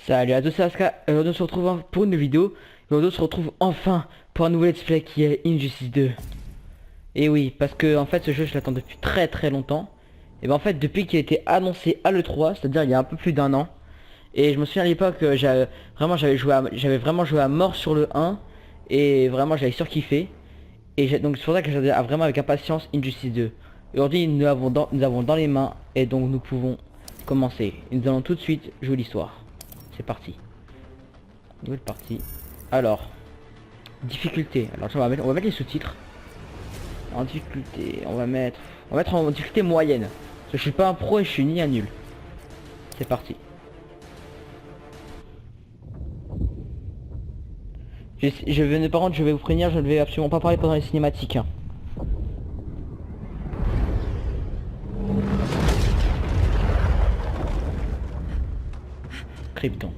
Salut à tous, c'est Aska. Aujourd'hui on se retrouve pour une vidéo. Aujourd'hui on se retrouve enfin pour un nouvel let's play qui est Injustice 2. Et oui, parce que en fait ce jeu je l'attends depuis très longtemps. Et ben en fait depuis qu'il a été annoncé à l'E3, c'est-à-dire il y a un peu plus d'un an. Et je me souviens à l'époque j'avais vraiment joué à mort sur le 1. Et vraiment j'avais surkiffé. Donc c'est pour ça que j'attendais vraiment avec impatience Injustice 2. Aujourd'hui nous avons dans les mains et donc nous pouvons commencer. Et nous allons tout de suite jouer l'histoire. C'est parti. Nouvelle partie. Alors, difficulté. Alors on va mettre les sous-titres. En difficulté, on va mettre en difficulté moyenne. Parce que je suis pas un pro et je suis ni un nul. C'est parti. Par contre, je vais vous prévenir, je ne vais absolument pas parler pendant les cinématiques. Hein. Krypton.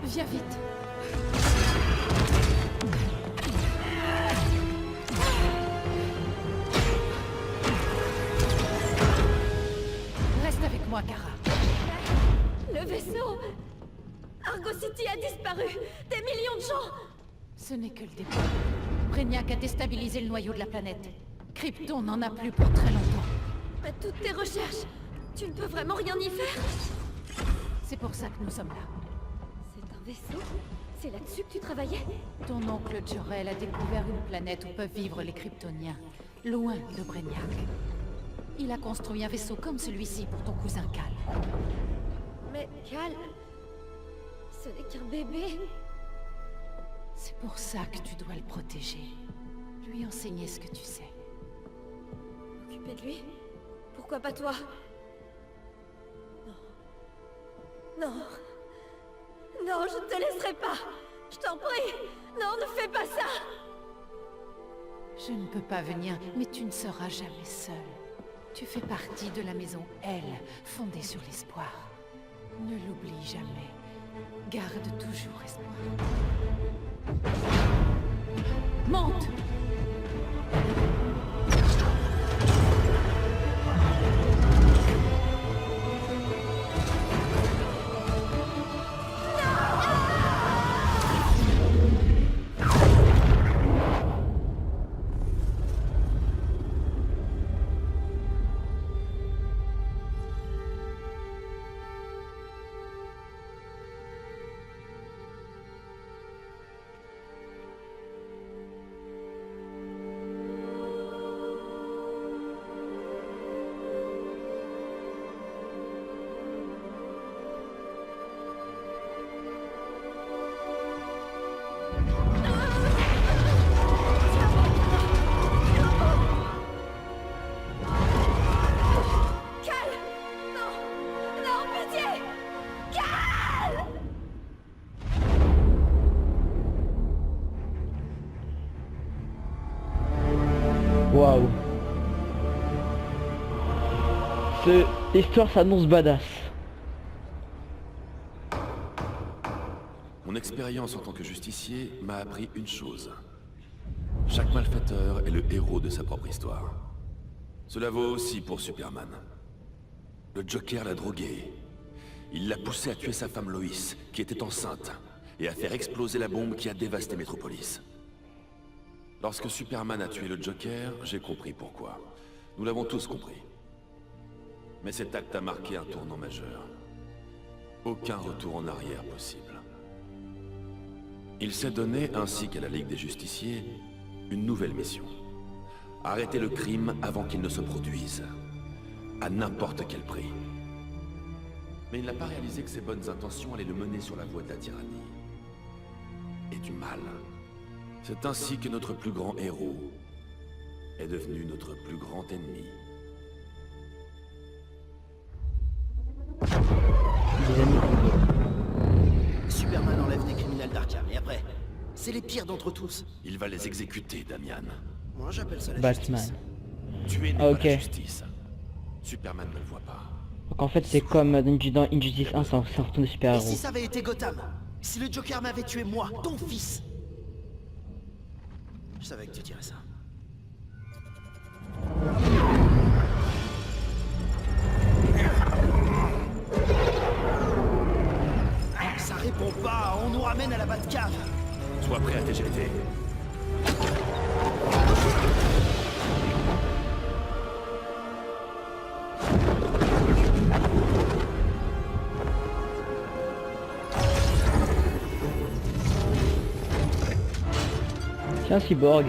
Viens vite. Reste avec moi, Kara. Le vaisseau Argo City a disparu. Des millions de gens. Ce n'est que le début. Brainiac a déstabilisé le noyau de la planète. Krypton n'en a plus pour très longtemps. À toutes tes recherches, tu ne peux vraiment rien y faire. C'est pour ça que nous sommes là. C'est un vaisseau? C'est là-dessus que tu travaillais? Ton oncle Jor-El a découvert une planète où peuvent vivre les Kryptoniens, loin de Brainiac. Il a construit un vaisseau comme celui-ci pour ton cousin Cal. Mais Cal... ce n'est qu'un bébé. C'est pour ça que tu dois le protéger. Lui enseigner ce que tu sais. Occuper de lui? Pourquoi pas toi? Non. Non. Non, je ne te laisserai pas. Je t'en prie. Non, ne fais pas ça. Je ne peux pas venir, mais tu ne seras jamais seul. Tu fais partie de la maison L, fondée sur l'espoir. Ne l'oublie jamais. Garde toujours espoir. Monte! Waouh. L'histoire s'annonce badass. Mon expérience en tant que justicier m'a appris une chose. Chaque malfaiteur est le héros de sa propre histoire. Cela vaut aussi pour Superman. Le Joker l'a drogué. Il l'a poussé à tuer sa femme Lois, qui était enceinte, et à faire exploser la bombe qui a dévasté Metropolis. Lorsque Superman a tué le Joker, j'ai compris pourquoi. Nous l'avons tous compris. Mais cet acte a marqué un tournant majeur. Aucun retour en arrière possible. Il s'est donné, ainsi qu'à la Ligue des Justiciers, une nouvelle mission. Arrêter le crime avant qu'il ne se produise. À n'importe quel prix. Mais il n'a pas réalisé que ses bonnes intentions allaient le mener sur la voie de la tyrannie. Et du mal. C'est ainsi que notre plus grand héros est devenu notre plus grand ennemi. Superman enlève des criminels d'Arkham, et après, c'est les pires d'entre tous. Il va les exécuter, Damian. Moi, j'appelle ça la Batman. justice. Tuer n'est Ok. pas la justice. Superman ne le voit pas. Donc en fait c'est comme dans Injustice 1, c'est un film de Et super-héros. si ça avait été Gotham? Si le Joker m'avait tué moi, ton fils? Je savais que tu dirais ça. Ça répond pas, on nous ramène à la Batcave. Sois prêt à t'éjecter. Tiens, Cyborg.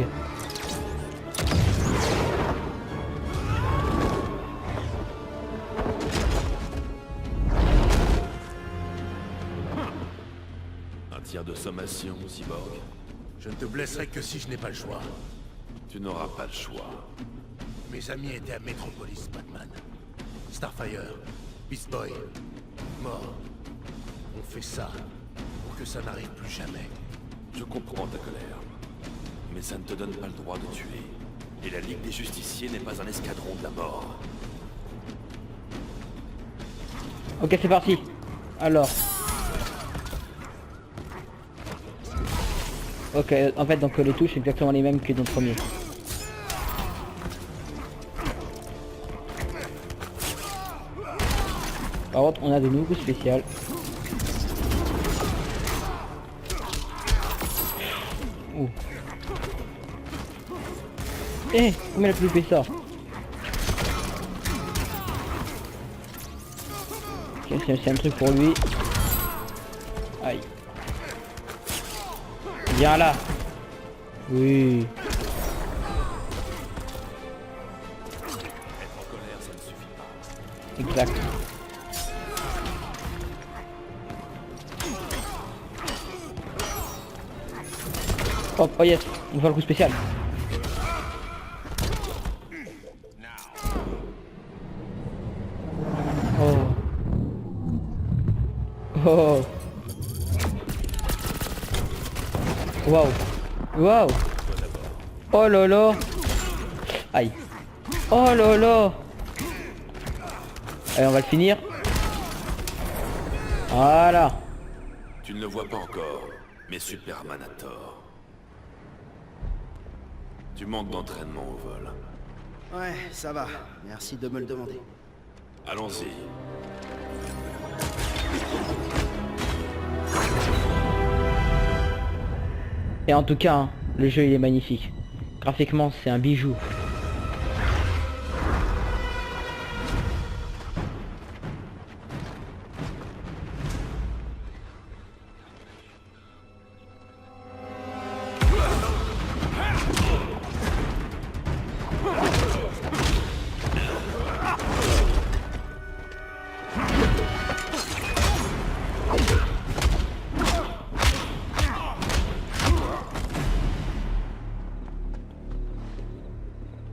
Un tir de sommation, Cyborg. Je ne te blesserai que si je n'ai pas le choix. Tu n'auras pas le choix. Mes amis étaient à Metropolis, Batman. Starfire, Beast Boy, mort. On fait ça pour que ça n'arrive plus jamais. Je comprends ta colère. Mais ça ne te donne pas le droit de tuer. Et la Ligue des Justiciers n'est pas un escadron de la mort. Ok, c'est parti. Alors. Ok, en fait donc les touches sont exactement les mêmes que dans le premier. Par contre on a de nouveaux spéciales. Ouh. Eh, comment il a pu louper ça? Ok, c'est un truc pour lui. Aïe. Viens là. Oui. Être en colère, ça ne suffit pas. Exact. Hop, oh yes, on va le coup spécial. Oh. Oh. Waouh. Waouh. Oh là là. Aïe. Oh là là. Allez, on va le finir. Voilà. Tu ne le vois pas encore, mais Superman a tort. Tu manques d'entraînement au vol. Ouais, ça va. Merci de me le demander. Allons-y. Et en tout cas, hein, le jeu il est magnifique. Graphiquement, c'est un bijou.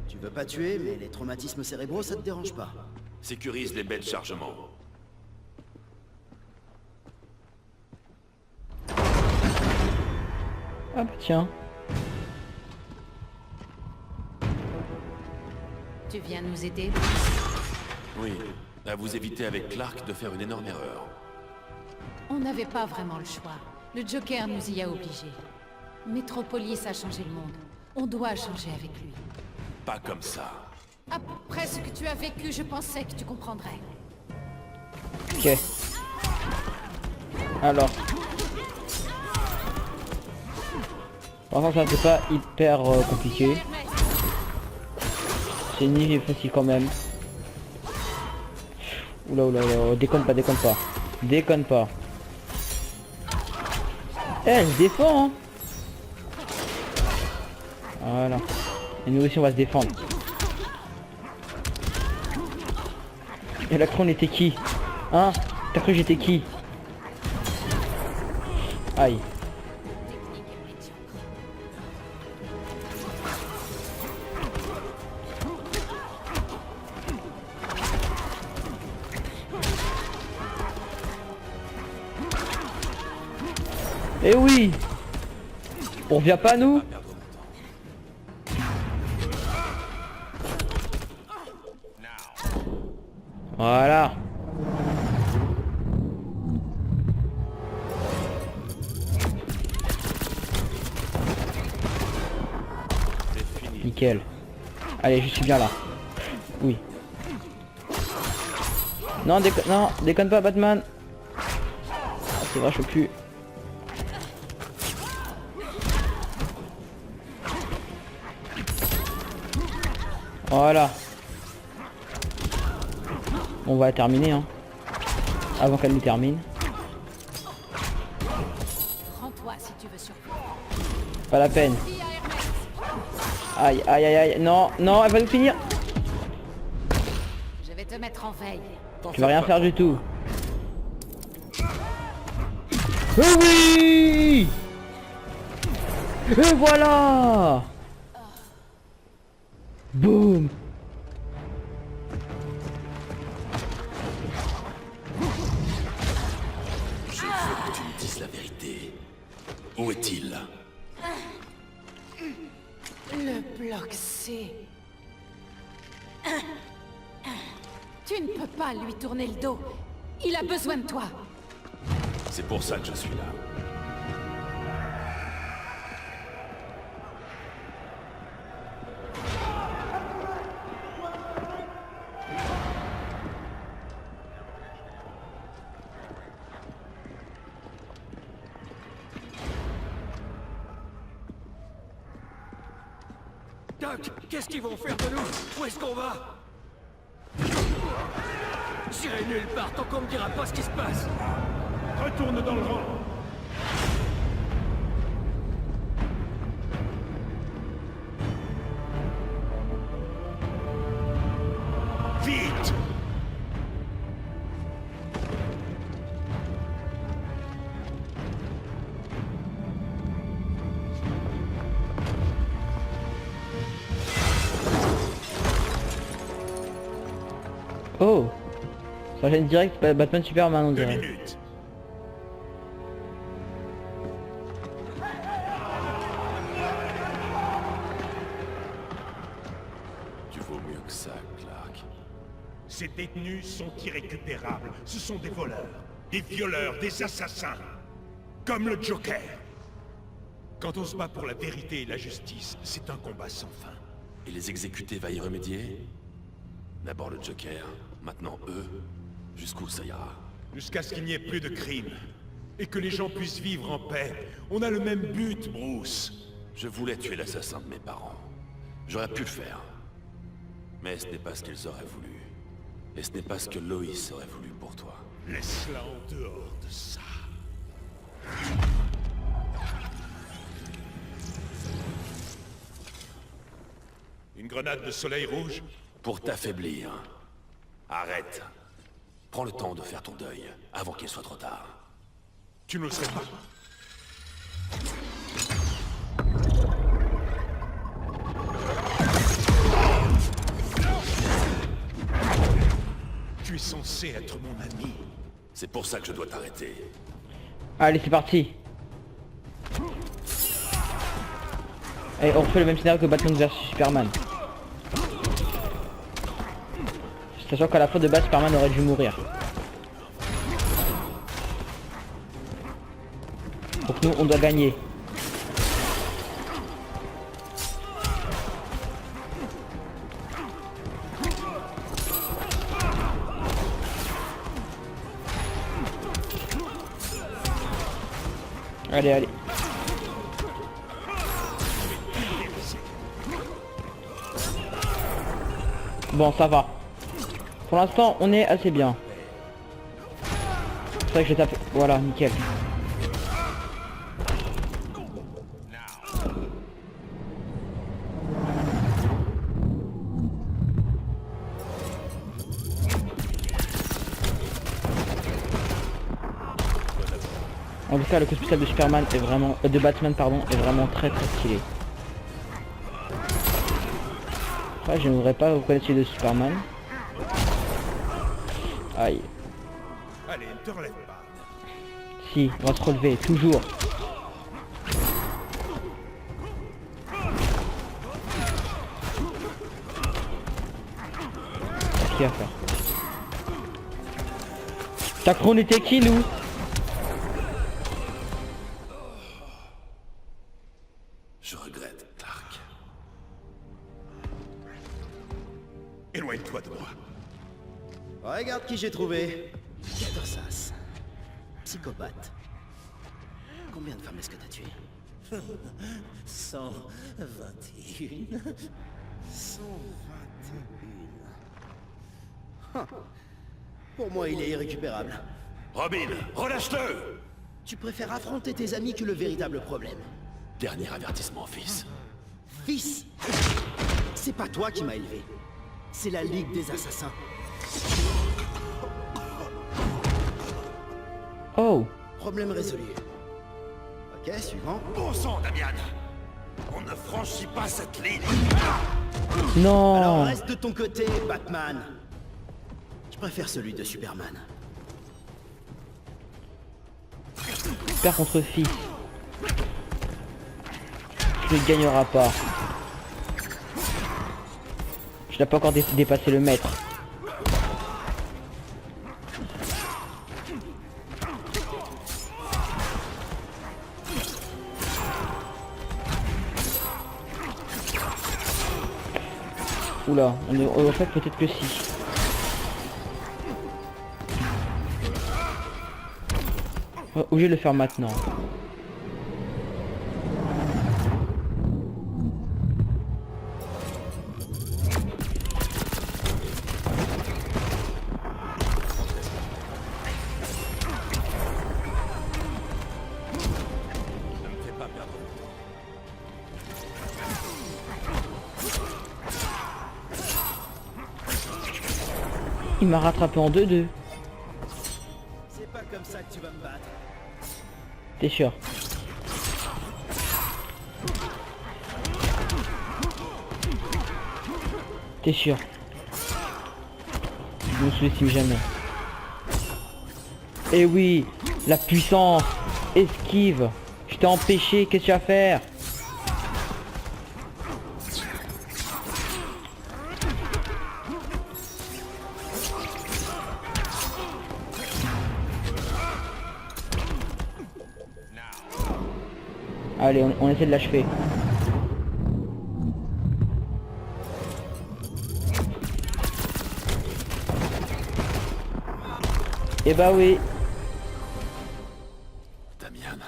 Tu veux pas tuer, mais les traumatismes cérébraux, ça te dérange pas. Sécurise les baies de chargement. Ah bah tiens. Tu viens nous aider? Oui, à vous éviter avec Clark de faire une énorme erreur. On n'avait pas vraiment le choix. Le Joker nous y a obligés. Metropolis a changé le monde. On doit changer avec lui. Pas comme ça. Après ce que tu as vécu, je pensais que tu comprendrais. Ok. Alors. Enfin, ça c'est pas hyper compliqué. C'est ni facile quand même. Oula oula oula, déconne pas, déconne pas. Déconne pas. Eh, elle se défend hein. Voilà. Et nous aussi on va se défendre. Et là on était qui? Hein? T'as cru que j'étais qui? Aïe. Eh oui! On revient pas nous? Voilà. Nickel. Allez, je suis bien là. Oui. Non, déconne pas, Batman. Ah, c'est vrai, je peux plus. Voilà. On va terminer, hein. Avant qu'elle nous termine. Rends-toi si tu veux survivre. Pas la peine. Aïe, aïe, aïe, aïe. Non, non, elle va nous finir. Je vais te mettre en veille. Tu vas rien faire du tout. Oh oui! Et voilà! Boum! Je veux que tu me dises la vérité. Où est-il? Le bloc C. Tu ne peux pas lui tourner le dos. Il a besoin de toi. C'est pour ça que je suis là. Doc, qu'est-ce qu'ils vont faire de nous? Où est-ce qu'on va? J'irai nulle part tant qu'on me dira pas ce qui se passe. Retourne dans le rang. Vite! Oh! Ça gêne direct, Batman Superman on 2 dirait. minutes. Tu vaux mieux que ça, Clark. Ces détenus sont irrécupérables. Ce sont des voleurs, des violeurs, des assassins. Comme le Joker. Quand on se bat pour la vérité et la justice, c'est un combat sans fin. Et les exécutés va y remédier? D'abord le Joker, maintenant eux. Jusqu'où ça ira? Jusqu'à ce qu'il n'y ait plus de crimes. Et que les gens puissent vivre en paix. On a le même but, Bruce. Je voulais tuer l'assassin de mes parents. J'aurais pu le faire. Mais ce n'est pas ce qu'ils auraient voulu. Et ce n'est pas ce que Loïs aurait voulu pour toi. Laisse-la en dehors de ça. Une grenade de soleil rouge? Pour t'affaiblir. Arrête. Prends le temps de faire ton deuil, avant qu'il soit trop tard. Tu ne le sais pas. Tu es censé être mon ami. C'est pour ça que je dois t'arrêter. Allez, c'est parti. Et on refait le même scénario que Batman vs Superman. Sachant qu'à la fin de base, Superman aurait dû mourir. Donc nous, on doit gagner. Allez, allez. Bon, ça va. Pour l'instant, on est assez bien. C'est vrai que je tape. Voilà, nickel. En tout cas, le coup spécial de Superman est vraiment, de Batman pardon, est vraiment très stylé. Après, je ne voudrais pas reconnaître celui de Superman. Aïe. Allez, ne te relève pas. Si, on va se relever, toujours. Qu'est-ce qu'il y a à faire? T'as cru on était qui, nous? Je regrette, Clark. Éloigne-toi de moi. Regarde qui j'ai trouvé. Sas. Psychopathe. Combien de femmes est-ce que t'as tué 121. 121. Pour moi, il est irrécupérable. Robin, relâche-le! Tu préfères affronter tes amis que le véritable problème. Dernier avertissement, fils. Fils, c'est pas toi qui m'as élevé. C'est la Ligue des Assassins. Oh. Problème résolu. Ok, suivant. Bon sang, Damian! On ne franchit pas cette ligne! Non. Alors reste de ton côté, Batman. Je préfère celui de Superman. Père contre fils. Tu ne gagneras pas. Je n'ai pas encore dépassé le maître. Oula, en fait peut-être que si. Obligé de le faire maintenant. Il m'a rattrapé en 2-2. C'est pas comme ça que tu vas me battre. T'es sûr? T'es sûr? Je me sous-estime jamais. Eh oui, la puissance. Esquive. Je t'ai empêché, qu'est-ce que tu vas faire? Allez, on essaie de l'achever. Eh bah oui. Damian.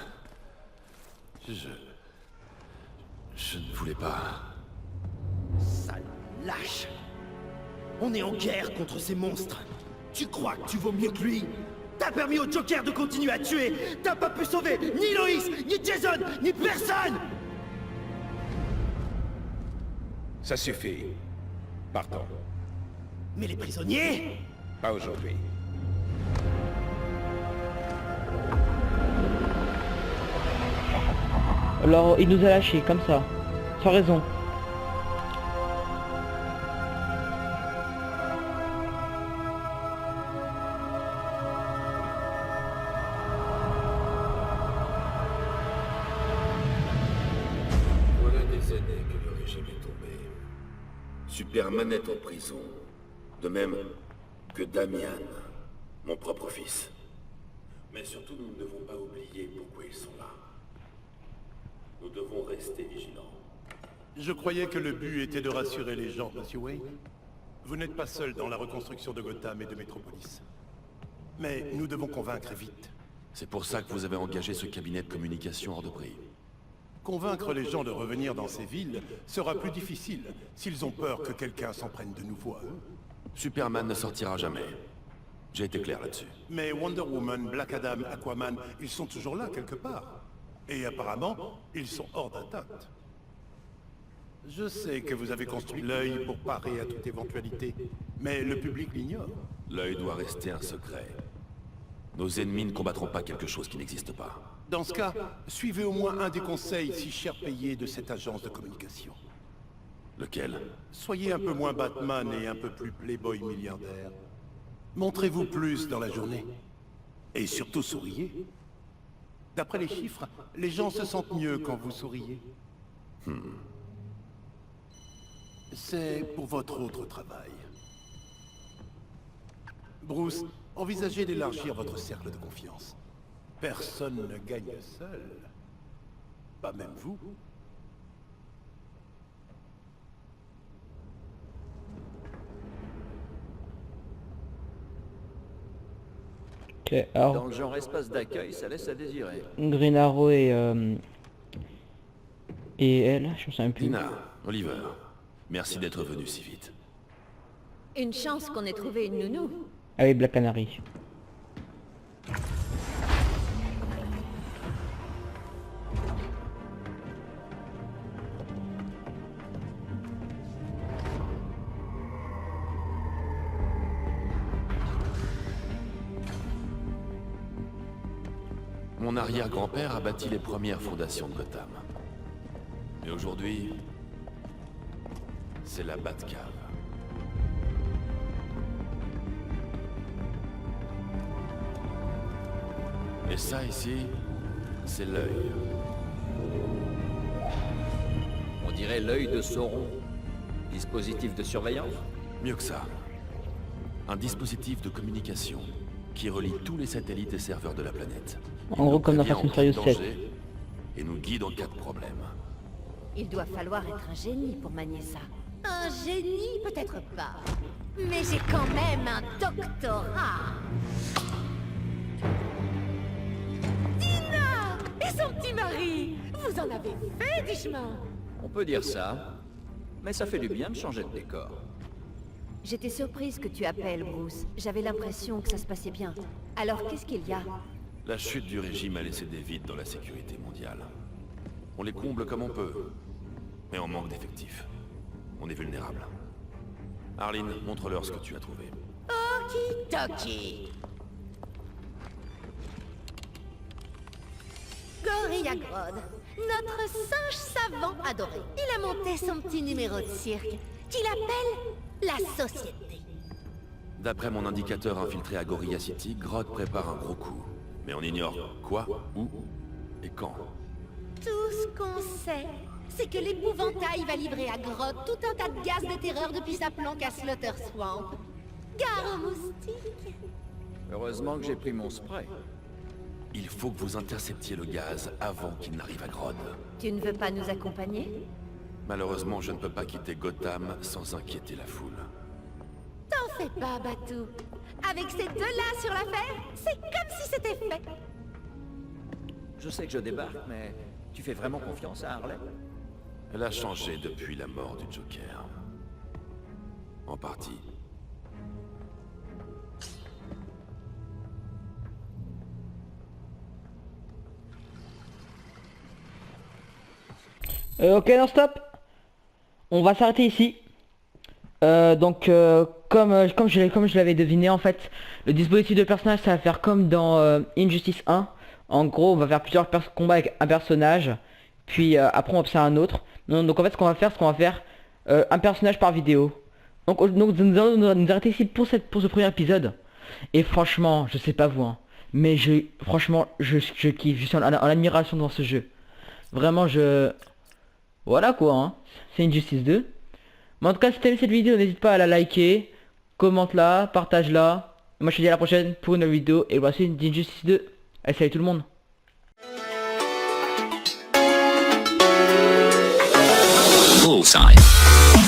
Je ne voulais pas... Sale lâche. On est en guerre contre ces monstres. Tu crois que tu vaux mieux que lui? T'as permis au Joker de continuer à tuer. T'as pas pu sauver ni Loïs, ni Jason, ni personne. Ça suffit. Partons. Mais les prisonniers? Pas aujourd'hui. Alors il nous a lâchés comme ça. Sans raison. Voilà des années que le régime est tombé. Superman est en prison. De même que Damian, mon propre fils. Mais surtout, nous ne devons pas oublier pourquoi ils sont là. Nous devons rester vigilants. Je croyais que le but était de rassurer les gens, Monsieur Wayne. Vous n'êtes pas seul dans la reconstruction de Gotham et de Metropolis. Mais nous devons convaincre vite. C'est pour ça que vous avez engagé ce cabinet de communication hors de prix. Convaincre les gens de revenir dans ces villes sera plus difficile s'ils ont peur que quelqu'un s'en prenne de nouveau à eux. Superman ne sortira jamais. J'ai été clair là-dessus. Mais Wonder Woman, Black Adam, Aquaman, ils sont toujours là quelque part. Et apparemment, ils sont hors d'atteinte. Je sais que vous avez construit l'œil pour parer à toute éventualité, mais le public l'ignore. L'œil doit rester un secret. Nos ennemis ne combattront pas quelque chose qui n'existe pas. Dans ce cas, suivez au moins un des conseils si cher payés de cette agence de communication. Lequel? Soyez un peu moins Batman et un peu plus playboy milliardaire. Montrez-vous plus dans la journée. Et surtout souriez. D'après les chiffres, les gens se sentent mieux quand vous souriez. C'est pour votre autre travail. Bruce, envisagez d'élargir votre cercle de confiance. Personne ne gagne seul. Pas même vous. Ok, alors Dans le genre espace d'accueil, ça laisse à désirer. Green Arrow et elle, je me souviens plus. Dina, Oliver, merci d'être venu si vite. Une chance qu'on ait trouvé une nounou. Ah oui, Black Canary. Mon arrière-grand-père a bâti les premières fondations de Gotham. Et aujourd'hui, c'est la Batcave. Et ça ici, c'est l'œil. On dirait l'œil de Sauron. Dispositif de surveillance. Mieux que ça. Un dispositif de communication qui relie tous les satellites et serveurs de la planète. En gros, comme dans Prévient Fast and en cas de Furious 7. danger et nous guide en cas de problème. Il doit falloir être un génie pour manier ça. Un génie, peut-être pas. Mais j'ai quand même un doctorat. Tina! Et son petit mari! Vous en avez fait du chemin! On peut dire ça. Mais ça fait du bien de changer de décor. J'étais surprise que tu appelles, Bruce. J'avais l'impression que ça se passait bien. Alors, qu'est-ce qu'il y a? La chute du régime a laissé des vides dans la sécurité mondiale. On les comble comme on peut, mais on manque d'effectifs. On est vulnérable. Arline, montre-leur ce que tu as trouvé. Okidoki. Gorilla Grodd, notre singe savant adoré. Il a monté son petit numéro de cirque, qu'il appelle la Société. D'après mon indicateur infiltré à Gorilla City, Grodd prépare un gros coup. Mais on ignore quoi, où et quand. Tout ce qu'on sait, c'est que l'épouvantail va livrer à Grodd tout un tas de gaz de terreur depuis sa planque à Slaughter Swamp. Gare aux moustiques. Heureusement que j'ai pris mon spray. Il faut que vous interceptiez le gaz avant qu'il n'arrive à Grodd. Tu ne veux pas nous accompagner? Malheureusement, je ne peux pas quitter Gotham sans inquiéter la foule. T'en fais pas, Batou. Avec ces deux-là sur l'affaire, c'est comme si c'était fait. Je sais que je débarque, mais tu fais vraiment confiance à Harley? Elle a changé depuis la mort du Joker. En partie. Ok, non, stop. On va s'arrêter ici. Comme je l'avais deviné, en fait, le dispositif de personnage, ça va faire comme dans Injustice 1. En gros, on va faire plusieurs combats avec un personnage, puis après on va passer à un autre. Donc en fait, ce qu'on va faire, un personnage par vidéo. Donc nous allons nous arrêter ici pour ce premier épisode. Et franchement, je sais pas vous, hein, mais franchement, je kiffe. Je suis en admiration dans ce jeu. Vraiment, voilà quoi, hein. C'est Injustice 2. Mais en tout cas, si t'as aimé cette vidéo, n'hésite pas à la liker, commente-la, partage-la. Moi je te dis à la prochaine pour une nouvelle vidéo et voici une d'Injustice 2. Allez, salut tout le monde. Bullseye.